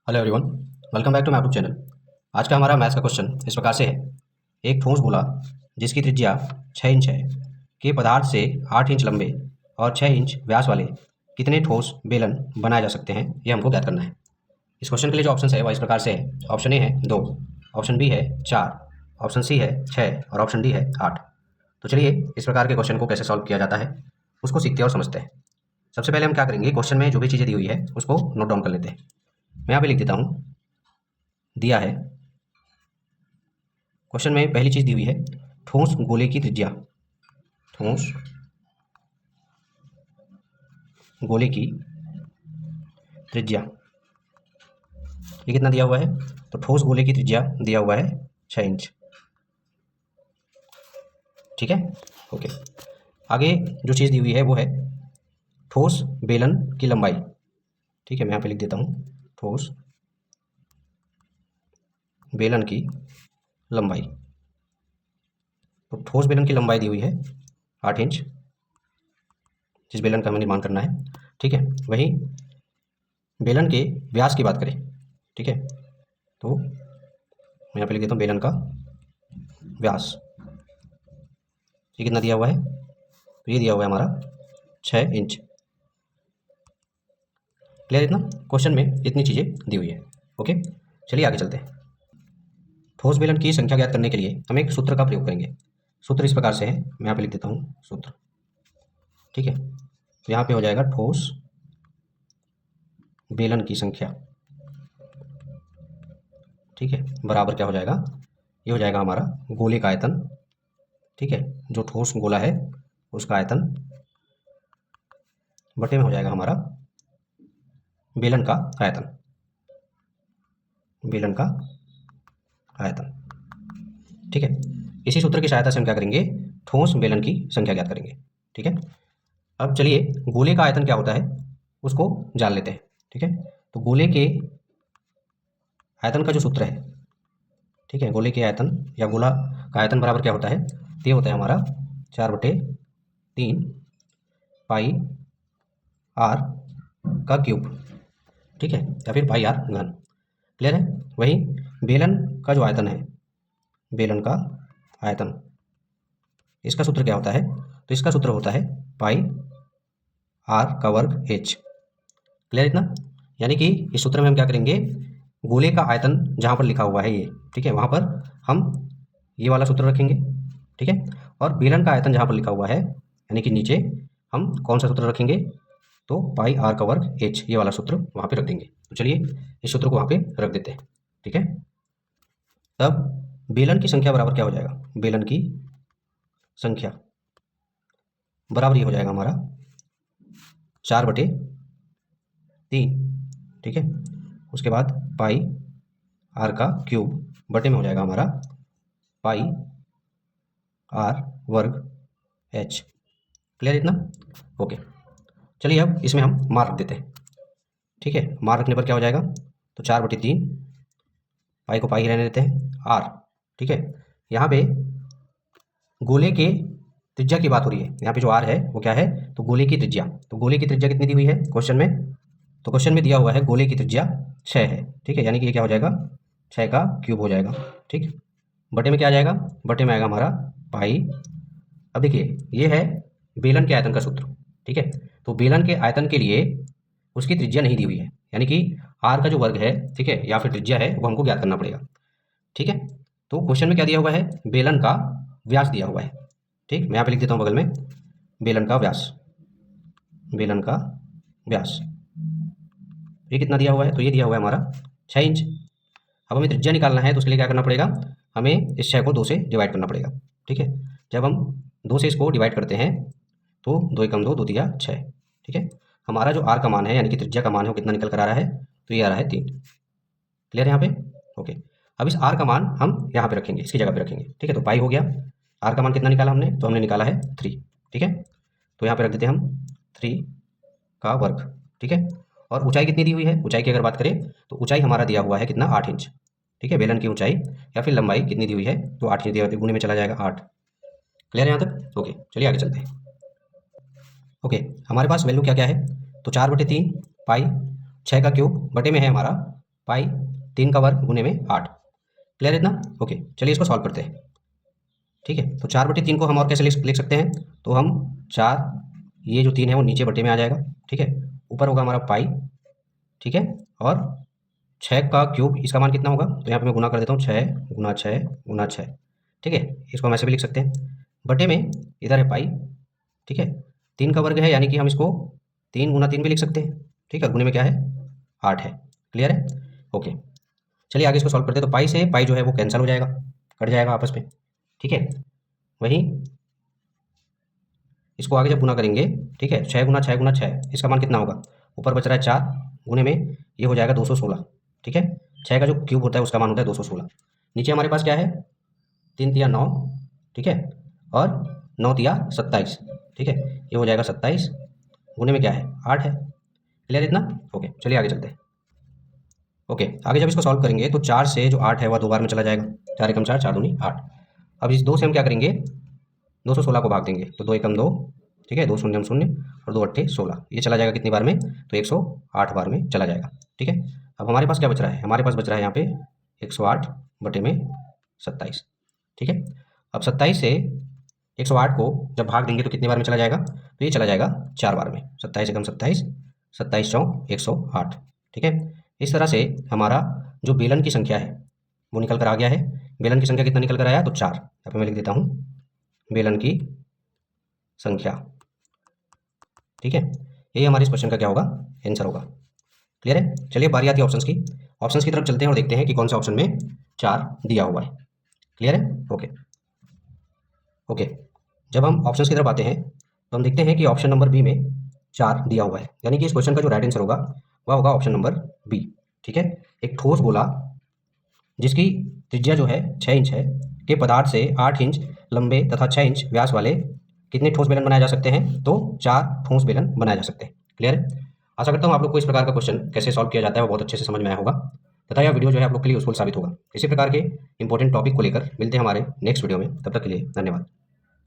Hello everyone, welcome back to my YouTube channel. आज का हमारा मैथ्स का क्वेश्चन इस प्रकार से है। एक ठोस गोला जिसकी त्रिज्या 6 इंच है के पदार्थ से 8 इंच लंबे और 6 इंच व्यास वाले कितने ठोस बेलन बनाए जा सकते हैं, ये हमको ज्ञात करना है। इस क्वेश्चन के लिए जो ऑप्शन है वह इस प्रकार से है। ऑप्शन ए है 2, ऑप्शन बी है 4, ऑप्शन सी है 6 और ऑप्शन डी है 8। तो चलिए इस प्रकार के क्वेश्चन को कैसे सॉल्व किया जाता है उसको सीखते हैं और समझते हैं। सबसे पहले हम क्या करेंगे, क्वेश्चन में जो भी चीज़ें दी हुई है उसको नोट डाउन कर लेते हैं। मैं यहाँ पे लिख देता हूँ, दिया है क्वेश्चन में पहली चीज दी हुई है ठोस गोले की त्रिज्या। ठोस गोले की त्रिज्या ये कितना दिया हुआ है? तो ठोस गोले की त्रिज्या दिया हुआ है 6 इंच। ठीक है, ओके। आगे जो चीज़ दी हुई है वो है ठोस बेलन की लंबाई। ठीक है, मैं यहाँ पे लिख देता हूँ ठोस बेलन की लंबाई। तो ठोस बेलन की लंबाई दी हुई है 8 इंच, जिस बेलन का हमें निर्माण करना है। ठीक है, वहीं बेलन के व्यास की बात करें, ठीक है, तो मैं यहाँ पे लिख देता हूँ बेलन का व्यास। ये कितना दिया हुआ है? तो ये दिया हुआ है हमारा 6 इंच। क्लियर? इतना क्वेश्चन में इतनी चीज़ें दी हुई है। ओके, चलिए आगे चलते हैं। ठोस बेलन की संख्या ज्ञात करने के लिए हम एक सूत्र का प्रयोग करेंगे। सूत्र इस प्रकार से है, मैं यहाँ पे लिख देता हूँ सूत्र। ठीक है, तो यहाँ पे हो जाएगा ठोस बेलन की संख्या। ठीक है, बराबर क्या हो जाएगा? ये हो जाएगा हमारा गोले का आयतन। ठीक है, जो ठोस गोला है उसका आयतन बटे में हो जाएगा हमारा बेलन का आयतन। बेलन का आयतन। ठीक है, इसी सूत्र की सहायता से हम क्या करेंगे, ठोस बेलन की संख्या ज्ञात करेंगे। ठीक है, अब चलिए गोले का आयतन क्या होता है उसको जान लेते हैं। ठीक है, तो गोले के आयतन का जो सूत्र है, ठीक है, गोले के आयतन या गोला का आयतन बराबर क्या होता है? तो ये होता है हमारा 4/3 पाई आर का क्यूब। ठीक है, या फिर पाई आर घन। क्लियर है? वहीं बेलन का जो आयतन है, बेलन का आयतन, इसका सूत्र क्या होता है? तो इसका सूत्र होता है पाई आर का वर्ग एच। क्लियर इतना? यानी कि इस सूत्र में हम क्या करेंगे, गोले का आयतन जहाँ पर लिखा हुआ है ये, ठीक है, वहाँ पर हम ये वाला सूत्र रखेंगे। ठीक है, और बेलन का आयतन जहाँ पर लिखा हुआ है यानी कि नीचे हम कौन सा सूत्र रखेंगे? तो पाई आर का वर्ग एच, ये वाला सूत्र वहाँ पे रख देंगे। तो चलिए इस सूत्र को वहाँ पे रख देते हैं। ठीक है, तब बेलन की संख्या बराबर क्या हो जाएगा? बेलन की संख्या बराबर ये हो जाएगा हमारा 4/3। ठीक है, उसके बाद पाई आर का क्यूब बटे में हो जाएगा हमारा पाई आर वर्ग एच। क्लियर इतना? ओके, चलिए अब इसमें हम मार रख देते हैं। ठीक है, मार रखने पर क्या हो जाएगा? तो 4/3, पाई को पाई ही रहने देते हैं, आर। ठीक है, यहाँ पे गोले के त्रिज्या की बात हो रही है। यहाँ पे जो आर है वो क्या है? तो गोले की त्रिज्या। तो गोले की त्रिज्या कितनी दी हुई है क्वेश्चन में? तो क्वेश्चन में दिया हुआ है गोले की त्रिज्या 6 है। ठीक है, यानी कि ये क्या हो जाएगा? 6 का क्यूब हो जाएगा। ठीक, बटे में क्या आ जाएगा? बटे में आएगा हमारा पाई। अब देखिए ये है बेलन के आयतन का सूत्र। ठीक है, तो बेलन के आयतन के लिए उसकी त्रिज्या नहीं दी हुई है, यानी कि आर का जो वर्ग है, ठीक है, या फिर त्रिज्या है, वो हमको ज्ञात करना पड़ेगा। ठीक है, तो क्वेश्चन में क्या दिया हुआ है? बेलन का व्यास दिया हुआ है। ठीक, मैं यहाँ पे लिख देता हूँ बगल में बेलन का व्यास। बेलन का व्यास ये कितना दिया हुआ है? तो ये दिया हुआ है हमारा 6 इंच। अब हमें त्रिज्या निकालना है तो उसके लिए क्या करना पड़ेगा? हमें इस 6 को 2 से डिवाइड करना पड़ेगा। ठीक है, जब हम 2 से इसको डिवाइड करते हैं तो 2 एकम 2, 2 तिया 6। ठीक है, हमारा जो आर का मान है यानी कि त्रिज्या का मान है वो कितना निकल कर आ रहा है? तो ये आ रहा है 3। क्लियर है यहाँ पे? ओके, अब इस आर का मान हम यहाँ पे रखेंगे, इसकी जगह पे रखेंगे। ठीक है, तो पाई हो गया। आर का मान कितना निकाला हमने? तो हमने निकाला है 3। ठीक है, तो यहाँ पे रख देते हैं हम 3 का वर्ग। ठीक है, और ऊंचाई कितनी दी हुई है? ऊंचाई की अगर बात करें तो ऊंचाई हमारा दिया हुआ है कितना? 8 इंच। ठीक है, बेलन की ऊंचाई या फिर लंबाई कितनी दी हुई है? तो 8 इंच दिया हुआ है, गुणे में चला जाएगा 8। क्लियर है यहाँ तक? ओके, चलिए आगे चलते हैं। ओके, हमारे पास वैल्यू क्या क्या है? तो 4/3 पाई 6 का क्यूब बटे में है हमारा पाई 3 का वर्ग गुने में 8। क्लियर है इतना? ओके, चलिए इसको सॉल्व करते हैं। ठीक है, तो 4/3 को हम और कैसे लिख सकते हैं? तो हम 4, ये जो 3 है वो नीचे बटे में आ जाएगा। ठीक है, ऊपर होगा हमारा पाई। ठीक है, और 6 का क्यूब, इसका मान कितना होगा? तो यहाँ पे मैं गुना कर देता हूँ, 6 गुना 6 गुना 6। ठीक है, इसको हम ऐसे भी लिख सकते हैं। बटे में इधर है पाई। ठीक है, 3 का वर्ग है, यानी कि हम इसको 3 गुना 3 भी लिख सकते हैं। ठीक है, गुने में क्या है? 8 है। क्लियर है? ओके, चलिए आगे इसको सॉल्व करते हैं। तो पाई से पाई जो है वो कैंसिल हो जाएगा, कट जाएगा आपस में। ठीक है, वहीं इसको आगे जब गुना करेंगे, ठीक है, 6 गुना 6 गुना 6, इसका मान कितना होगा? ऊपर बच रहा है 4, गुने में ये हो जाएगा 216। ठीक है, 6 का जो क्यूब होता है उसका मान होता है 216। नीचे हमारे पास क्या है? 3 तिया 9। ठीक है, और 9 तिया 27। ठीक है, ये हो जाएगा 27, गुने में क्या है? 8 है। क्लियर इतना? ओके, चलिए आगे चलते हैं। ओके, आगे जब इसको सॉल्व करेंगे तो 4 से जो 8 है वह 2 बार में चला जाएगा। 4 एकम 4, 4 दूनी 8। अब इस 2 से हम क्या करेंगे? 216 को भाग देंगे, तो 2 एकम 2। ठीक है, 2 शून्यम 0 और 2 अट्ठे 16। ये चला जाएगा कितनी बार में? तो 108 बार में चला जाएगा। ठीक है, अब हमारे पास क्या बच रहा है? हमारे पास बच रहा है यहाँ पे 108 बटे में 27। ठीक है, अब 27 से 108 को जब भाग देंगे तो कितनी बार में चला जाएगा? तो ये चला जाएगा 4 बार में। 27 एकम 27, 27 चौक 108। ठीक है, इस तरह से हमारा जो बेलन की संख्या है वो निकल कर आ गया है। बेलन की संख्या कितना निकल कर आया? तो 4। यहाँ पे मैं लिख देता हूँ बेलन की संख्या। ठीक है, यही हमारे इस क्वेश्चन का क्या होगा? आंसर होगा। क्लियर है? चलिए बारी आती है ऑप्शंस की। ऑप्शंस की तरफ चलते हैं और देखते हैं कि कौन सा ऑप्शन में 4 दिया हुआ है। क्लियर है? ओके ओके, जब हम ऑप्शंस की तरफ आते हैं तो हम देखते हैं कि ऑप्शन नंबर बी में 4 दिया हुआ है, यानी कि इस क्वेश्चन का जो राइट आंसर होगा वह होगा ऑप्शन नंबर बी। ठीक है, एक ठोस गोला जिसकी त्रिज्या जो है 6 इंच है के पदार्थ से 8 इंच लंबे तथा 6 इंच व्यास वाले कितने ठोस बेलन बनाए जा सकते हैं? तो 4 ठोस बेलन बनाए जा सकते हैं। क्लियर है? आशा करता हूँ आप लोग को इस प्रकार का क्वेश्चन कैसे सॉल्व किया जाता है वो बहुत अच्छे से समझ में आया होगा तथा यह वीडियो जो है आप लोग के लिए यूजफुल साबित होगा। इसी प्रकार के इंपॉर्टेंट टॉपिक को लेकर मिलते हैं हमारे नेक्स्ट वीडियो में। तब तक के लिए धन्यवाद।